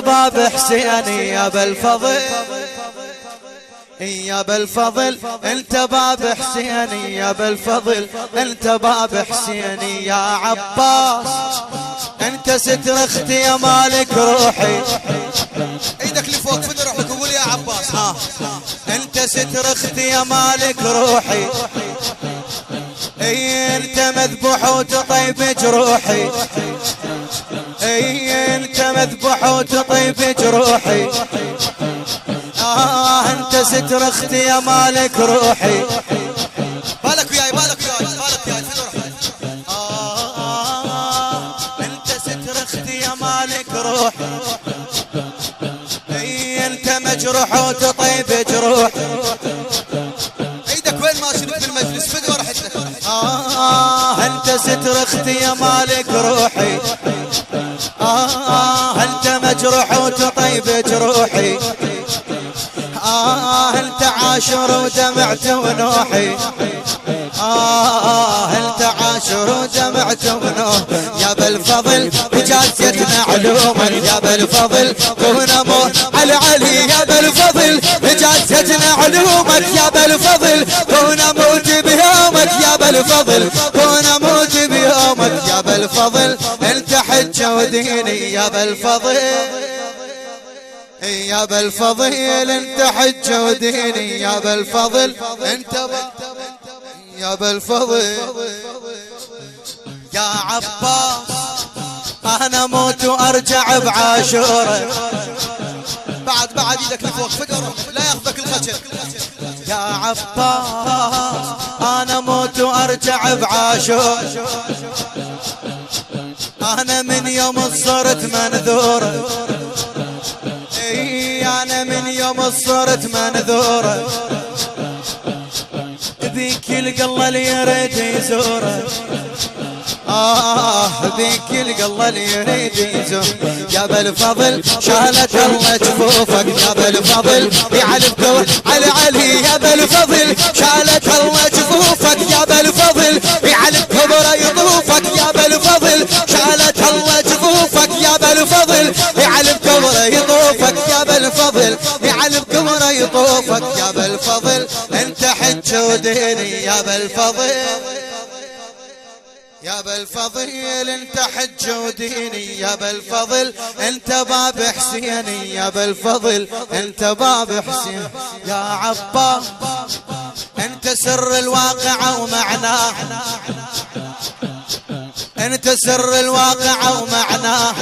باب حسيني يا بالفضل، يا بالفضل انت باب حسيني يا بالفضل، انت باب حسيني يا عباس، انت ستر اختي يا مالك روحي. ايدك لفوق فد روحك وقول يا عباس. انت ستر اختي يا مالك روحي، اي انت مذبوح وتطيب جروحي، اي انت مذبوح وتطيب جروحي. انت ستر اختي يا مالك روحي. بالك وياي بالك وياي بالك وياي فد روحك. انت ستر اختي يا مالك روحي، اي انت مجروح وتطيب جروحي. ايدك وين ماشي في المجلس فد روحك. انت ستر اختي يا مالك روحي، انت مجروح وتطيب جروحي. انت عاشر ودمعت ونوحي، انت عاشر ودمعت ونوح. يا بالفضل بجازتنا علوما، يا بالفضل كون مو على علي، يا بالفضل بجازتنا علومك، يا بالفضل كون موت بيومك، يا بالفضل كون موت بيومك. يا بالفضل انت حجة وديني، يا بالفضل يا بالفضل انت حجة وديني، يا بالفضل انت يا بالفضل. يا عباس انا موت وارجع بعاشوره. بعد ايدك لفوق فد روحك لا ياخذك الخجل. يا عباس انا موت وارجع بعاشوره. انا من يوم صرت منذوره، انا من يوم صرت منذوره. بيك القلب اللي يريد يزوره، بيك القلب اللي يريد يزور. يا بالفضل شالت الله جفوفك، يا بالفضل يعلف كون على علي، يا بالفضل شالت الله جفوفك، يا بالفضل يعلف كبر يطوفك، يا بالفضل شالت الله جفوفك، يا بالفضل يعلف كبر يطوفك، يا بالفضل يعلف كبر يطوفك. يا بالفضل انت حج وديني، يا بالفضل يا بالفضل انت حج وديني، يا بالفضل انت باب حسيني، يا بالفضل انت باب حسين. يا عباس انت سر الواقع ومعناه، انت سر الواقع ومعناه.